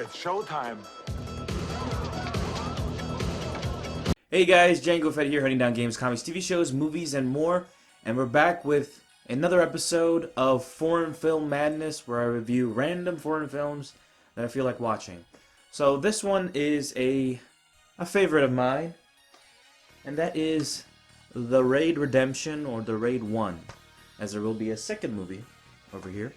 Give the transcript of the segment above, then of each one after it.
It's showtime. Hey guys, Django Fett here, hunting down games, comics, TV shows, movies, and more. And we're back with another episode of Foreign Film Madness, where I review random foreign films that I feel like watching. So this one is a favorite of mine, and that is The Raid Redemption, or The Raid 1, as there will be a second movie over here.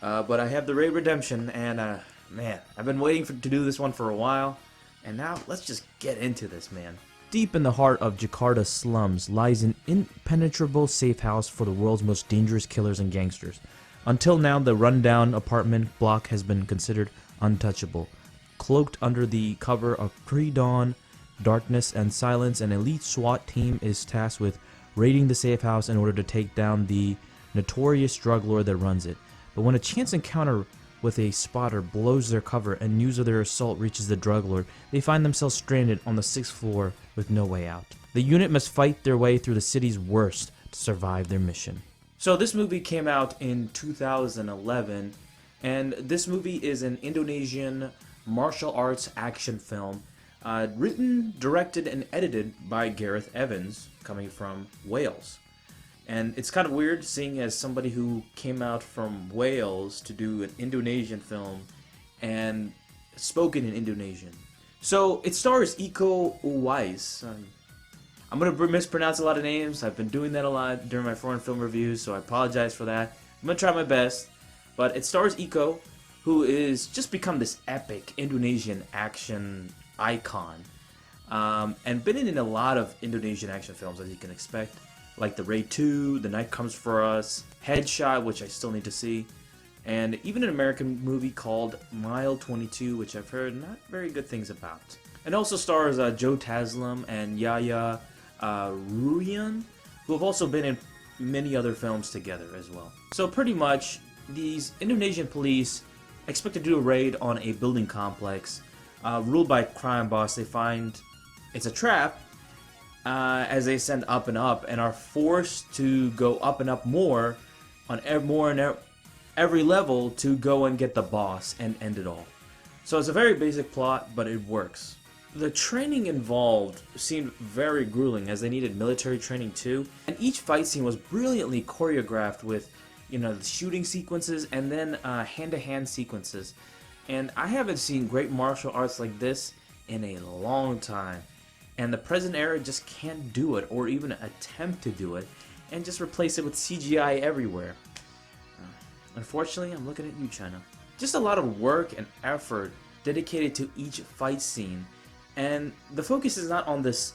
But I have The Raid Redemption, and man, I've been waiting to do this one for a while, and now let's just get into this, man. Deep in the heart of Jakarta's slums lies an impenetrable safe house for the world's most dangerous killers and gangsters. Until now, the rundown apartment block has been considered untouchable. Cloaked under the cover of pre-dawn darkness and silence, an elite SWAT team is tasked with raiding the safe house in order to take down the notorious drug lord that runs it. But when a chance encounter with a spotter blows their cover and news of their assault reaches the drug lord, they find themselves stranded on the 6th floor with no way out. The unit must fight their way through the city's worst to survive their mission. So this movie came out in 2011, and this movie is an Indonesian martial arts action film written, directed, and edited by Gareth Evans, coming from Wales. And it's kind of weird seeing as somebody who came out from Wales to do an Indonesian film and spoken in Indonesian. So it stars Iko Uwais. I'm going to mispronounce a lot of names. I've been doing that a lot during my foreign film reviews, so I apologize for that. I'm going to try my best. But it stars Iko, who is just become this epic Indonesian action icon. And been in a lot of Indonesian action films, as you can expect. Like The Raid 2, The Night Comes For Us, Headshot, which I still need to see, and even an American movie called Mile 22, which I've heard not very good things about. It also stars Joe Taslim and Yaya Ruyan, who have also been in many other films together as well. So pretty much, these Indonesian police expect to do a raid on a building complex ruled by a crime boss. They find it's a trap, as they ascend up and up, and are forced to go up and up more on every level to go and get the boss and end it all. So it's a very basic plot, but it works. The training involved seemed very grueling, as they needed military training too, and each fight scene was brilliantly choreographed with, the shooting sequences and then hand-to-hand sequences. And I haven't seen great martial arts like this in a long time. And the present era just can't do it, or even attempt to do it, and just replace it with CGI everywhere. Unfortunately, I'm looking at you, China. Just a lot of work and effort dedicated to each fight scene, and the focus is not on this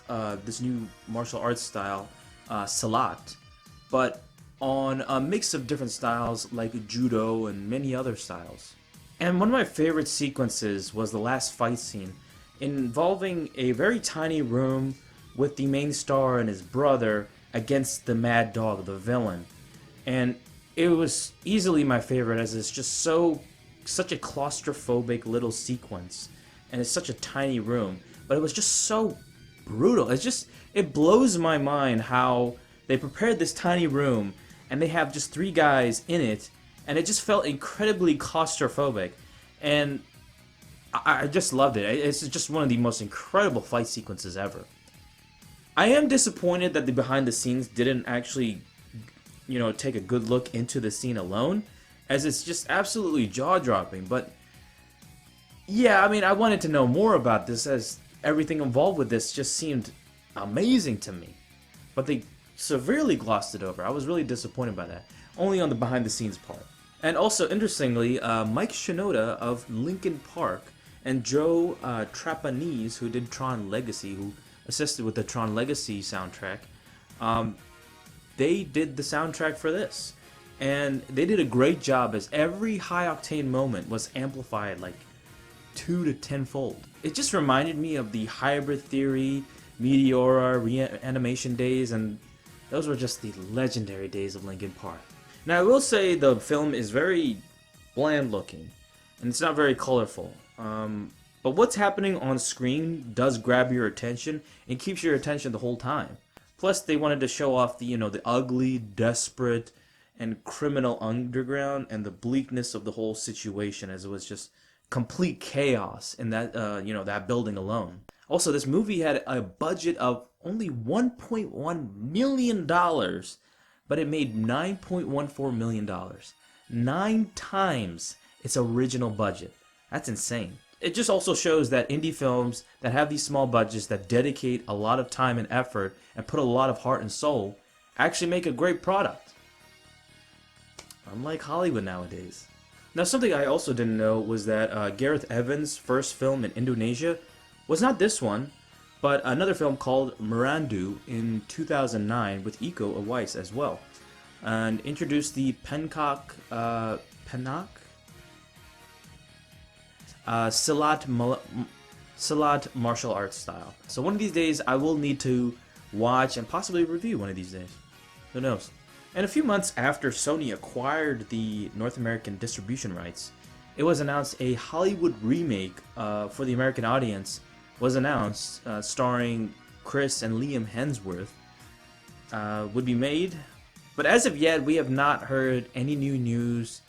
new martial arts style, Salat, but on a mix of different styles like Judo and many other styles. And one of my favorite sequences was the last fight scene, involving a very tiny room with the main star and his brother against the Mad Dog, the villain. And it was easily my favorite, as it's just such a claustrophobic little sequence, and it's such a tiny room, but it was just so brutal. It blows my mind how they prepared this tiny room and they have just 3 guys in it, and it just felt incredibly claustrophobic. And I just loved it. It's just one of the most incredible fight sequences ever. I am disappointed that the behind the scenes didn't actually, take a good look into the scene alone, as it's just absolutely jaw-dropping. But yeah, I wanted to know more about this, as everything involved with this just seemed amazing to me. But they severely glossed it over. I was really disappointed by that. Only on the behind the scenes part. And also, interestingly, Mike Shinoda of Linkin Park and Joe Trapanese, who did Tron Legacy, who assisted with the Tron Legacy soundtrack, they did the soundtrack for this. And they did a great job, as every high-octane moment was amplified like 2 to 10-fold. It just reminded me of the Hybrid Theory, Meteora, Reanimation days, and those were just the legendary days of Linkin Park. Now, I will say the film is very bland-looking, and it's not very colorful. But what's happening on screen does grab your attention and keeps your attention the whole time. Plus, they wanted to show off the ugly, desperate, and criminal underground and the bleakness of the whole situation, as it was just complete chaos in that that building alone. Also, this movie had a budget of only $1.1 million, but it made $9.14 million, 9 times its original budget. That's insane. It just also shows that indie films that have these small budgets that dedicate a lot of time and effort and put a lot of heart and soul actually make a great product. Unlike Hollywood nowadays. Now, something I also didn't know was that Gareth Evans' first film in Indonesia was not this one, but another film called Merandu in 2009 with Iko Uwais as well, and introduced the Pencak Silat martial arts style. So one of these days I will need to watch and possibly review one of these days. Who knows? And a few months after Sony acquired the North American distribution rights, it was announced a Hollywood remake for the American audience was announced, starring Chris and Liam Hemsworth, would be made. But as of yet, we have not heard any new news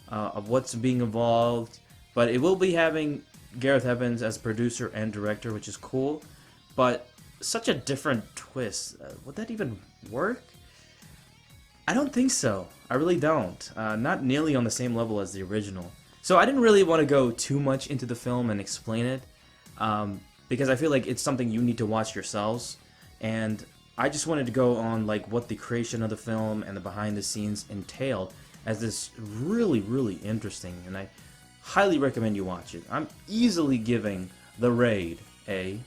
of what's being involved. But it will be having Gareth Evans as producer and director, which is cool. But such a different twist. Would that even work? I don't think so. I really don't. Not nearly on the same level as the original. So I didn't really want to go too much into the film and explain it, because I feel like it's something you need to watch yourselves. And I just wanted to go on like what the creation of the film and the behind the scenes entailed, as this really, really interesting, and I highly recommend you watch it. I'm easily giving The Raid a...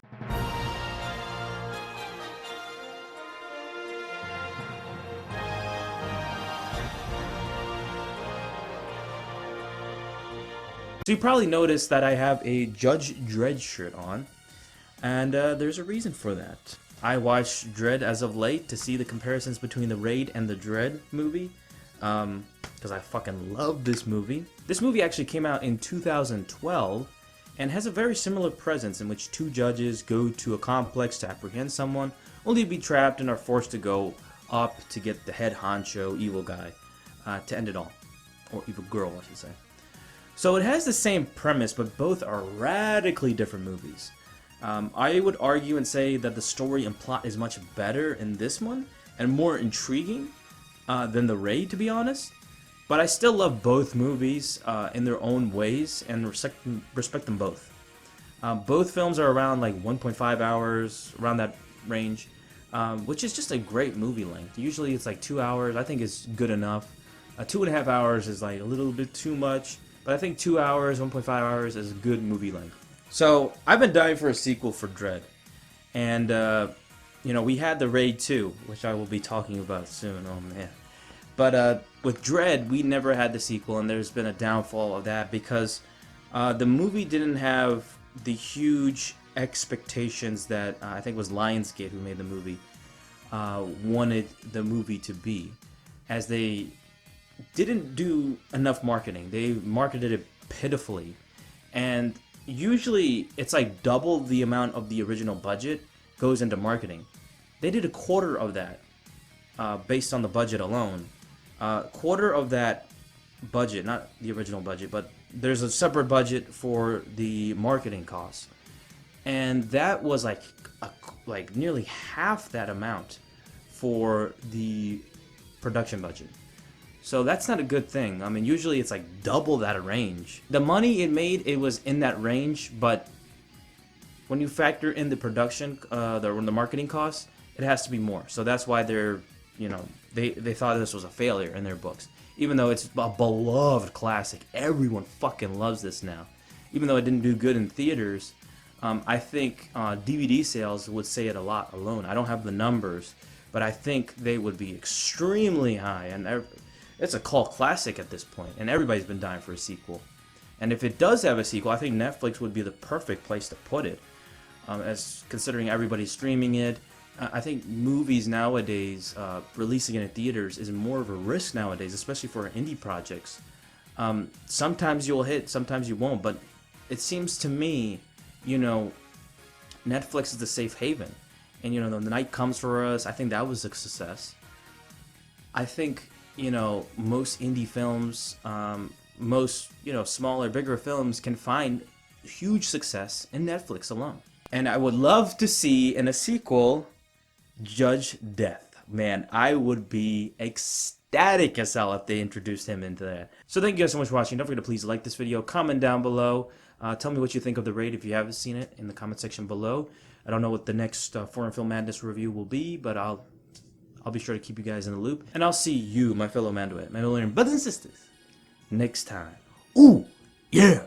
So you probably noticed that I have a Judge Dredd shirt on, and there's a reason for that. I watched Dredd as of late to see the comparisons between The Raid and the Dredd movie, because I fucking love this movie. This movie actually came out in 2012 and has a very similar presence in which two judges go to a complex to apprehend someone, only to be trapped and are forced to go up to get the head honcho evil guy to end it all. Or evil girl, I should say. So it has the same premise, but both are radically different movies. I would argue and say that the story and plot is much better in this one and more intriguing than The Raid, to be honest. But I still love both movies in their own ways and respect them both. Both films are around like 1.5 hours, around that range, which is just a great movie length. Usually it's like 2 hours. I think it's good enough. 2.5 hours is like a little bit too much. But I think 2 hours, 1.5 hours is a good movie length. So, I've been dying for a sequel for Dredd. And, we had The Raid 2, which I will be talking about soon. Oh, man. But with Dredd, we never had the sequel, and there's been a downfall of that because the movie didn't have the huge expectations that I think it was Lionsgate who made the movie wanted the movie to be, as they didn't do enough marketing. They marketed it pitifully, and usually it's like double the amount of the original budget goes into marketing. They did a quarter of that based on the budget alone. Quarter of that budget, not the original budget, but there's a separate budget for the marketing costs, and that was like nearly half that amount for the production budget. So that's not a good thing. I mean, usually it's like double that range. The money it made, it was in that range, but when you factor in the production, the marketing costs, it has to be more. So that's why they thought this was a failure in their books. Even though it's a beloved classic. Everyone fucking loves this now. Even though it didn't do good in theaters, I think DVD sales would say it a lot alone. I don't have the numbers, but I think they would be extremely high. And it's a cult classic at this point, and everybody's been dying for a sequel. And if it does have a sequel, I think Netflix would be the perfect place to put it, as considering everybody's streaming it. I think movies nowadays, releasing it in theaters is more of a risk nowadays, especially for indie projects. Sometimes you'll hit, sometimes you won't, but it seems to me, Netflix is the safe haven. And, The Night Comes For Us, I think that was a success. I think most indie films, most, smaller, bigger films can find huge success in Netflix alone. And I would love to see in a sequel Judge Death. Man, I would be ecstatic as hell if they introduced him into that. So thank you guys so much for watching. Don't forget to please like this video, comment down below. Tell me what you think of the Raid if you haven't seen it in the comment section below. I don't know what the next Foreign Film Madness review will be, but I'll be sure to keep you guys in the loop. And I'll see you, my fellow Mandoite, my Mandalorian brothers and sisters, next time. Ooh, yeah!